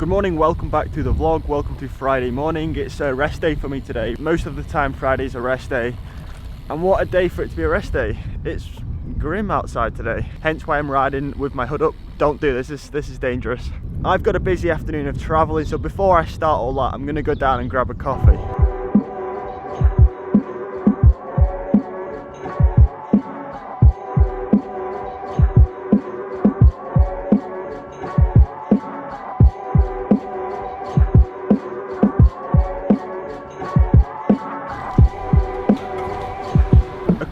Good morning, welcome back to the vlog, welcome to Friday morning. It's a rest day for me today. Most of the time Friday's a rest day, and what a day for it to be a rest day. It's grim outside today, hence why I'm riding with my hood up. Don't do this, this is dangerous. I've got a busy afternoon of travelling, so before I start all that, I'm gonna go down and grab a coffee.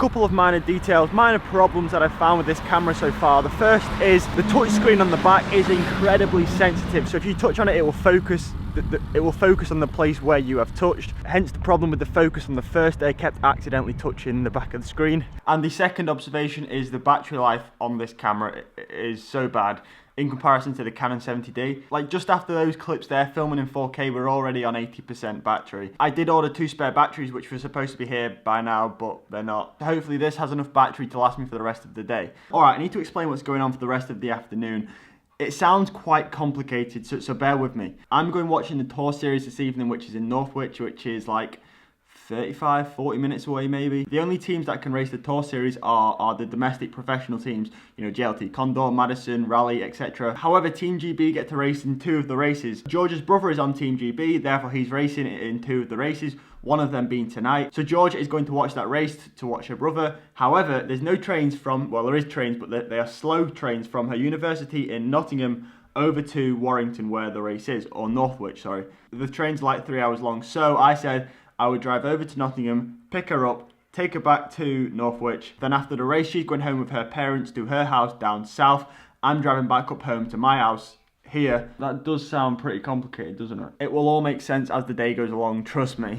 Couple of minor details, minor problems that I've found with this camera so far. The first is the touch screen on the back is incredibly sensitive, so if you touch on it, it will focus on the place where you have touched. Hence the problem with the focus on the first day. I kept accidentally touching the back of the screen. And the second observation is the battery life on this camera is so bad in comparison to the Canon 70D. Like just after those clips there, filming in 4K, we're already on 80% battery. I did order 2 spare batteries, which were supposed to be here by now, but they're not. Hopefully this has enough battery to last me for the rest of the day. All right, I need to explain what's going on for the rest of the afternoon. It sounds quite complicated, so bear with me. I'm going watching the tour series this evening, which is in Northwich, which is like 35-40 minutes away maybe. The only teams that can race the tour series are the domestic professional teams, you know, JLT Condor, Madison, Rally, etc. However, Team GB get to race in 2 of the races. Jorja's brother is on Team GB, therefore he's racing in 2 of the races, one of them being tonight. So Jorja is going to watch that race to watch her brother. However, there's no trains from, well, there is trains, but they are slow trains from her university in Nottingham over to Warrington where the race is, or Northwich, sorry. The train's like 3 hours long, so I said I would drive over to Nottingham, pick her up, take her back to Northwich. Then after the race, she's going home with her parents to her house down south. I'm driving back up home to my house here. That does sound pretty complicated, doesn't it? It will all make sense as the day goes along, trust me.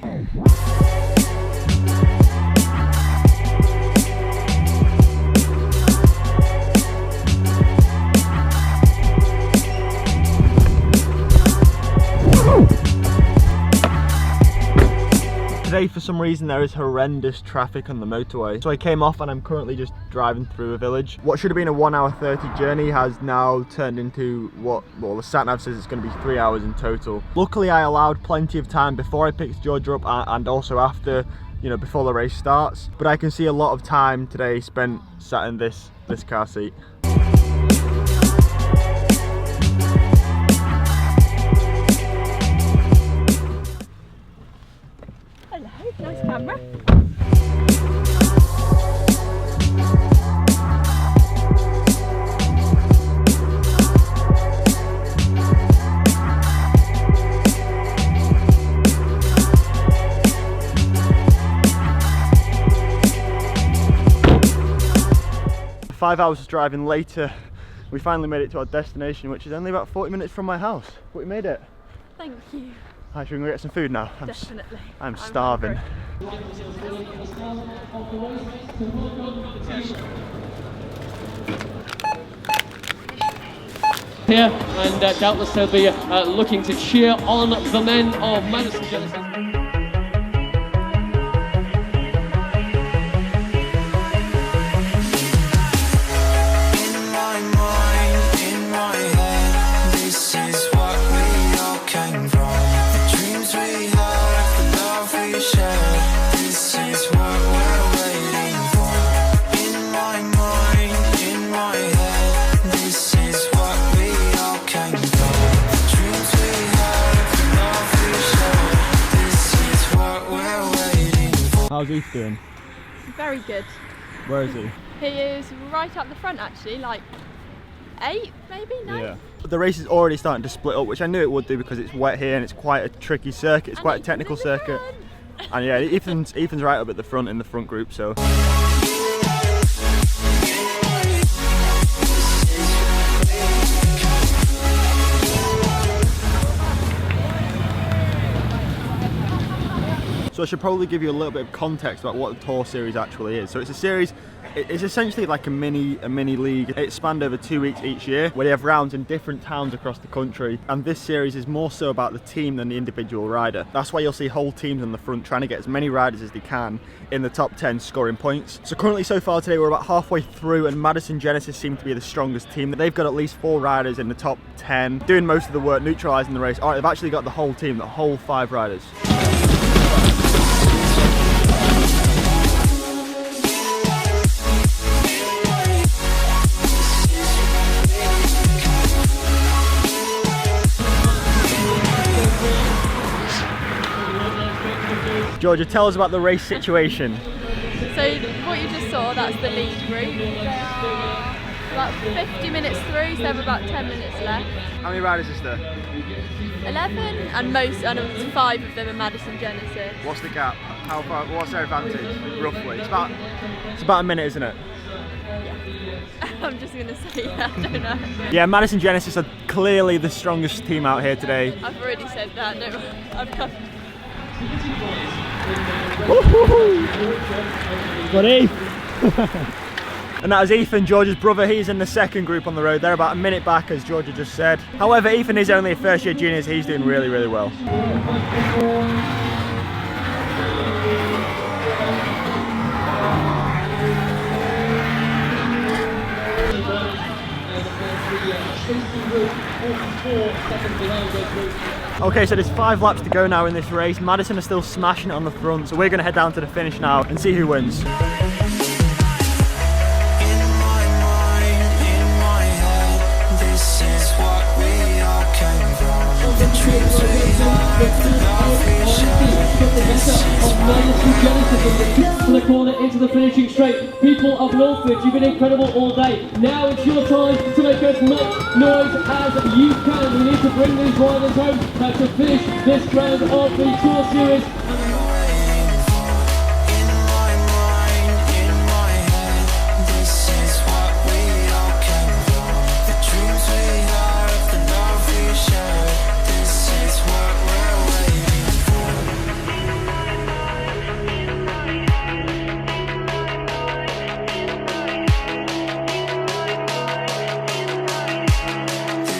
Today, for some reason, there is horrendous traffic on the motorway. So I came off and I'm currently just driving through a village. What should have been a 1 hour 30 journey has now turned into what, well, the sat-nav says it's going to be 3 hours in total. Luckily, I allowed plenty of time before I picked Jorja up and also after, you know, before the race starts. But I can see a lot of time today spent sat in this car seat. Nice camera. Five hours driving later, we finally made it to our destination, which is only about 40 minutes from my house. But we made it. Thank you. Hi, should we go get some food now? Definitely. I'm starving. Here, and doubtless they'll be looking to cheer on the men of Madison Genesis. How's Heath doing? Very good. Where is he? He is right up the front actually, like 8 maybe, 9? Yeah. The race is already starting to split up, which I knew it would do because it's wet here and it's quite a tricky circuit, it's quite a technical circuit. And yeah, Ethan's right up at the front in the front group, so. So I should probably give you a little bit of context about what the tour series actually is. So it's a series It's essentially like a mini league. It's spanned over 2 weeks each year, where they have rounds in different towns across the country. And this series is more so about the team than the individual rider. That's why you'll see whole teams on the front trying to get as many riders as they can in the top 10 scoring points. So currently so far today we're about halfway through, and Madison Genesis seem to be the strongest team. They've got at least 4 riders in the top 10 doing most of the work, neutralising the race. Alright, they've actually got the whole team, the whole 5 riders. Jorja, tell us about the race situation. So what you just saw, that's the lead group. They are about 50 minutes through, so they have about 10 minutes left. How many riders is there? 11, and 5 of them are Madison Genesis. What's the gap? How far? What's their advantage, roughly? It's about a minute, isn't it? Yeah. I'm just gonna say that, I don't know. Yeah, Madison Genesis are clearly the strongest team out here today. I've already said that, no, I've cut. Got Eve. And that is Ethan, George's brother. He's in the second group on the road. They're about a minute back, as Jorja just said. However, Ethan is only a first year junior, so he's doing really, really well. Okay, so there's 5 laps to go now in this race. Madison are still smashing it on the front, so we're going to head down to the finish now and see who wins. To the corner, into the finishing straight. People of Northwich, you've been incredible all day. Now it's your time to make as much noise as you can. We need to bring these riders home to finish this round of the Tour Series.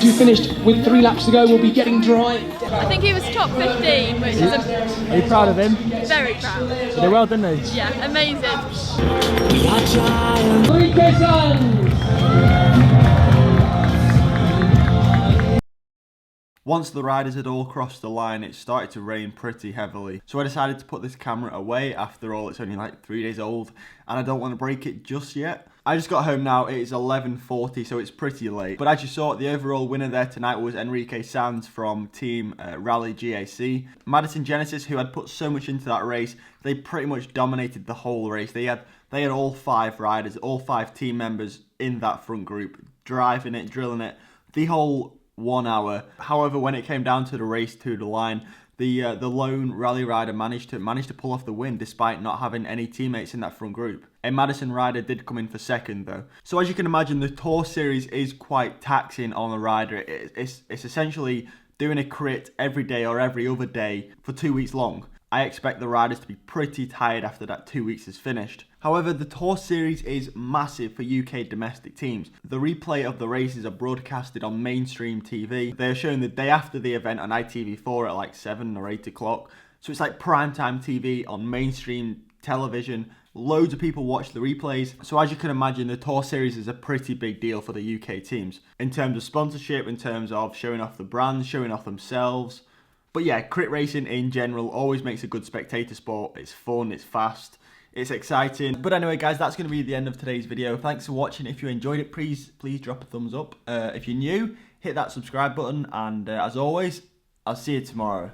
You finished with 3 laps to go. We'll be getting dry. I think he was top 15, which is Are you proud of him? very proud. They did well, didn't they? Yeah, amazing. 3K Suns! Once the riders had all crossed the line, it started to rain pretty heavily. So I decided to put this camera away. After all, it's only like 3 days old and I don't want to break it just yet. I just got home now, it is 11:40, so it's pretty late. But as you saw, the overall winner there tonight was Enrique Sanz from Team Rally GAC. Madison Genesis, who had put so much into that race, they pretty much dominated the whole race. They had all 5 riders, all 5 team members in that front group, driving it, drilling it, the whole 1 hour. However, when it came down to the race to the line, the lone rally rider managed to pull off the win despite not having any teammates in that front group. A Madison rider did come in for second though. So as you can imagine, the Tour Series is quite taxing on the rider. It's essentially doing a crit every day or every other day for 2 weeks long. I expect the riders to be pretty tired after that 2 weeks is finished. However, the Tour Series is massive for UK domestic teams. The replay of the races are broadcasted on mainstream TV. They are shown the day after the event on ITV4 at like 7 or 8 o'clock. So it's like primetime TV on mainstream television. Loads of people watch the replays. So as you can imagine, the Tour Series is a pretty big deal for the UK teams. In terms of sponsorship, in terms of showing off the brands, showing off themselves. But yeah, crit racing in general always makes a good spectator sport. It's fun, it's fast, it's exciting. But anyway guys, that's going to be the end of today's video. Thanks for watching. If you enjoyed it, please drop a thumbs up. If you're new, hit that subscribe button. And as always, I'll see you tomorrow.